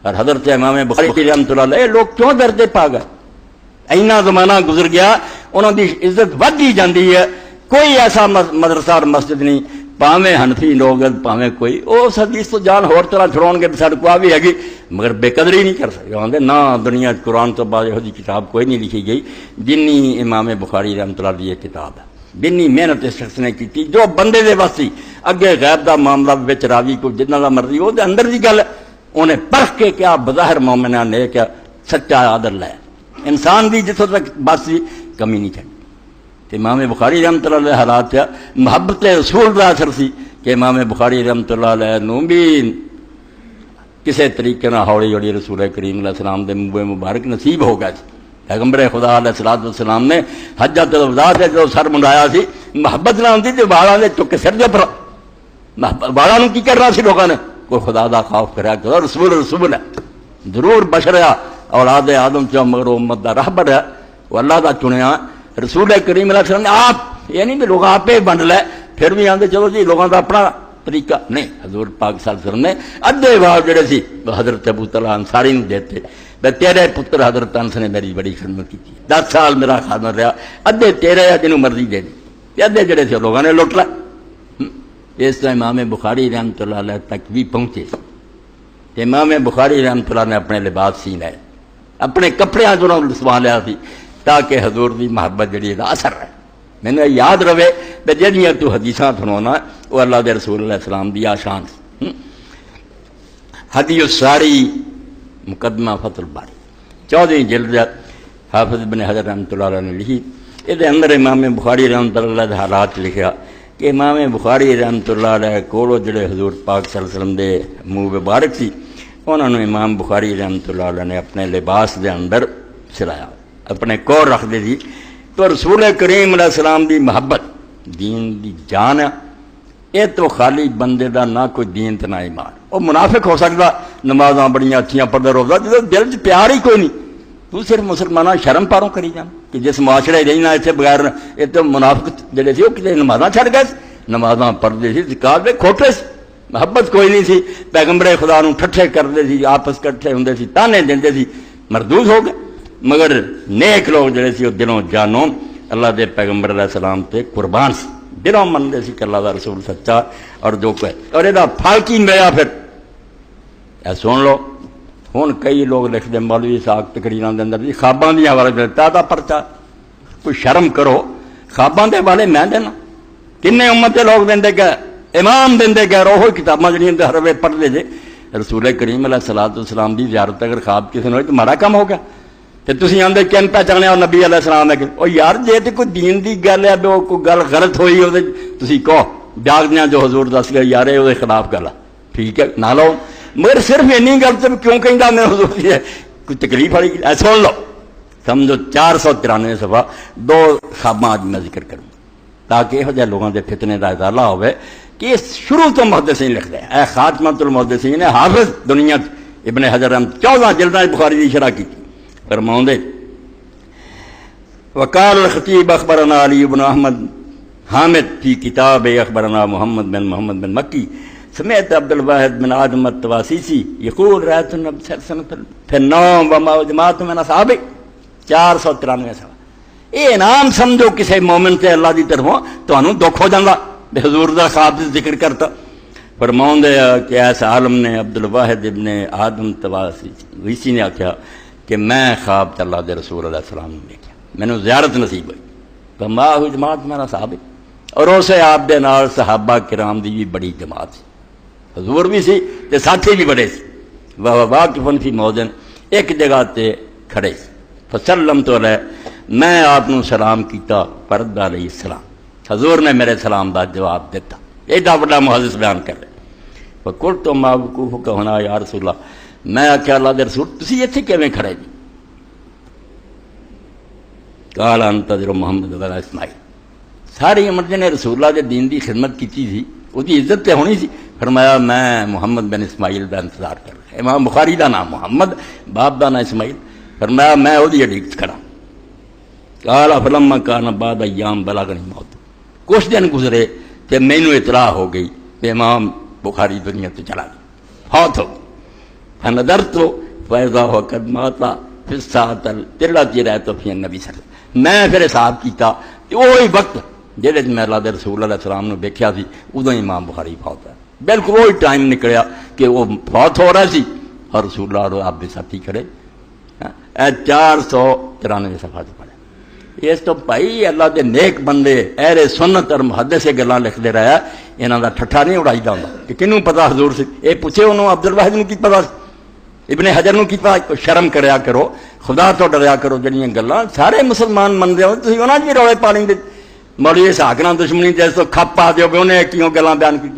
اور حضرت امام بخاری رحمۃ اللہ علیہ لوگ کیوں ڈرتے پا گئے؟ اینا زمانہ گزر گیا، انہوں کی عزت ود ہی جاندی ہے. کوئی ایسا مدرسہ اور مسجد نہیں، پاویں حنفی لوگ پاویں کوئی اس حدیث تو جان ہور طرح چھڑاؤ گے سارے کو بھی ہے مگر بے قدری نہیں کر سکتے. آدھے نہ دنیا قرآن تو بعد یہ کتاب کوئی نہیں لکھی گئی جنی امام بخاری رحمۃ اللہ علیہ کتاب ہے. جنی محنت اس شخص نے کی جو بندے دے واسطے اگے غیب دا معاملہ وچ راوی کو جتنا دا مرضی وہ اندر دی گل انہیں پرکھ کے کیا بظاہر مومنہ نے کیا سچا عادل ہے انسان دی جتوں تک بس کمی نہیں چاہیے. امام بخاری رحمۃ اللہ علیہ حالات کیا محبت رسول دا اثر سی کہ امام بخاری رحمۃ اللہ علیہ نو بھی کسی طریقے نہ ہولی ہولی رسول کریم علیہ السلام دے منہ مبارک نصیب ہو گیا. پیغمبر خدا علیہ السلام نے حجۃ الوداع تے جو سر منڈایا سی محبت نہ ہوندی تے بالاں دے چک کے سر دے پر بالاں نوں کی کرنا سی لوگاں نے کوئی خدا دا خوف کریا کہ رسول ہے ضرور بشر ہے اولاد آدم چ مگر امت دا رہبر ہے وہ اللہ دا چنیا رسول کریم علیہ السلام نے آپ یہ نہیں کہ لوگ آپ ہی بنڈ لے پھر بھی آتے چلو جی لوگوں کا اپنا طریقہ نہیں. حضور پاک صلی اللہ علیہ وسلم نے ادھے باب جڑے سی حضرت ابو طلحہ انصاری نے دیتے میں تیرے پتر حضرت انس نے میری بڑی خدمت کی 10 سال میرا خادم رہا ادھے تیرے جنوں مرضی دے دی ادھے جڑے سے لوگوں نے لٹ لے. اس طرح امام بخاری رحمۃ اللہ علیہ تک بھی پہنچے. امام بخاری رحمۃ اللہ نے اپنے لباس سی لائے اپنے کپڑے جو سوا لیا سی تاکہ حضور دی محبت جڑی دا اثر ہے. میں نے یاد رہے کہ جہاں تو حدیثاں سنونا وہ اللہ دے رسول علیہ السلام دی آشان ہدی الساری مقدمہ فتح الباری 14 جلد حافظ ابن حجر رحمۃ اللہ علیہ نے لکھی. یہ اندر امام بخاری رحمۃ اللہ علیہ حالات لکھا کہ امام بخاری رحمۃ اللہ علیہ کو جڑے حضور پاک صلی اللہ علیہ وسلم دے منہ مبارک سی انہوں نے امام بخاری رحمۃ اللہ علیہ نے اپنے لباس دے اندر سلایا اپنے کور رکھ دے دی. تو رسول کریم علیہ السلام دی محبت دین دی جان ہے. یہ تو خالی بندے دا نہ کوئی دین تے نہ ایمان. وہ منافق ہو سکتا نمازاں بڑیاں اچھیاں پڑھدا روزہ جدوں دل چ پیار ہی کوئی نہیں تو صرف مسلماناں شرم پاروں کری جان کہ جس معاشرے رہنا اتنے بغیر یہ تو منافق جڑے سی وہ کتے نمازاں چھڑ گئے نمازاں پڑھتے سی زکات دے کھوٹے سی محبت کوئی نہیں سی. پیغمبر خدا نوں ٹھٹھے کرتے سی آپس کٹھے ہوندے سی تانے دیندے سی مردود ہو گئے. مگر نیک لوگ جڑے سی وہ دلوں جانوں اللہ دے پیغمبر علیہ السلام تے قربان سی دلوں منتے سی کہ اللہ دا رسول سچا اور جو کہ اور یہ پھل کی ملیا. پھر اے سن لو ہوں کئی لوگ لکھتے مولوی صاحب تقریراں دے اندر جی خواباں دی حوالے دیتا دا پرچا کوئی شرم کرو خواباں دے والے میں دینا کنے امت دے لوگ دے گئے امام دے گئے روح کتاباں جڑیاں ہر وے پڑھتے جے رسول کریم علیہ السلام دی زیارت اگر خواب کسی نے ہوئی تو مارا کم ہو گیا. تو تھی آدھے کن پہچانے اور نبی علیہ السلام ہے کہ وہ یار جی تو کوئی دین دی گل ہے وہ کوئی گل غلط ہوئی وہ تھی کہو جاگدیا جو حضور دس گئے یار وہ خلاف گل ہے ٹھیک ہے نہ لو مگر صرف اینی گل تو کیوں کہہ میں حضور دی ہے کوئی تکلیف والی سن لو سمجھو 493 صفحہ 2 خواباں آج میں ذکر کروں تاکہ یہو جہاں لوگوں کے فتنے کا ازالہ ہوئے کہ یہ شروع تو محدثین لکھتے ہیں. اے خاتمۃ المحدثین حافظ دنیا ابن حجر 14 جلداں بخاری کی شرح کی فرماؤں دے وقال الخطیب اخبرنا علی بن احمد حامد فی کتاب اخبرنا محمد بن مکی سمعت عبد الواحد بن آدم التواسیسی یقول رأیت النبی صلی اللہ علیہ وسلم فی النوم وما جماعت من اصحابہ 493 صفحہ. یہ انعام سمجھو کسی مومن سے اللہ دی طرفوں تو انہوں دکھ ہو جاندہ بے حضور دا خواب سے ذکر کرتا. فرماؤں دے کہ ایسا عالم نے عبد الواحد ابن آدم التواسیسی نے آکھا کہ میں خواب اللہ دے رسول علیہ السلام نے دیکھا میں نے زیارت نصیب ہوئی تو ماہ جماعت میرا صحابہ اور اسے آپ دے نال صحابہ کرام دی بھی بڑی جماعت سی حضور بھی سی تے ساتھی بھی بڑے سی واقفن فی موضن ایک جگہ تے کھڑے سی فسلمت علیہ میں آپ نے سلام کیتا فرد علیہ السلام حضور نے میرے سلام دا جواب دیتا. ایڈا بڑا محدث بیان کر رہے فقلت ما وقوفک ہونا یا رسول اللہ میں آخیا اللہ دے رسول تسی اتنے کیویں کھڑے جی قال انتظر محمد و اسماعیل ساری عمر نے رسول اللہ دے دین دی خدمت کی تھی وہ دی عزت تے ہونی سی. فرمایا میں محمد بن اسماعیل دا انتظار کر رہا. امام بخاری دا نام محمد باپ دا نام اسماعیل. فرمایا میں وہ اڈیک کھڑا. قال فلما کان بعد ایام بلغنی موت کچھ دن گزرے تے مینوں اطلاع ہو گئی کہ امام بخاری دنیا تو چلا گیا فوت ہو. فنظرت فإذا هو قد مات في الساعة التي رأيت فيها النبي صلی اللہ علیہ وسلم. میں پھر حساب کیتا وہی وقت جہدے میں اللہ دے رسول علیہ السلام نے دیکھا سی ادو امام بخاری فوت ہے. بالکل وہی ٹائم نکلیا کہ وہ فوت ہو رہا سی اور رسول اللہ اور آپ دے ساتھی کھڑے. 493 صفحہ سے پڑھے. اس تو بھائی اللہ دے نیک بندے اہل سنت اور محدث سے گلاں لکھتے رہا. انہاں دا ٹھٹھا نہیں اڑائی دا ہوندا کہ کنوں پتہ حضور سے. اے پوچھے انہوں عبد الواحد نوں کی پتہ، ابن حجر نوں کی پتہ. شرم کریا کرو، خدا تو ڈریا کرو. جڑیاں گلاں سارے مسلمان منتے ہو تسی انہاں وچ بھی رولے پا لیندے. مولوی اسحاق نال دشمنی جیسے کھپ پا دیو کہ انہیں کیوں گلاں بیان کی.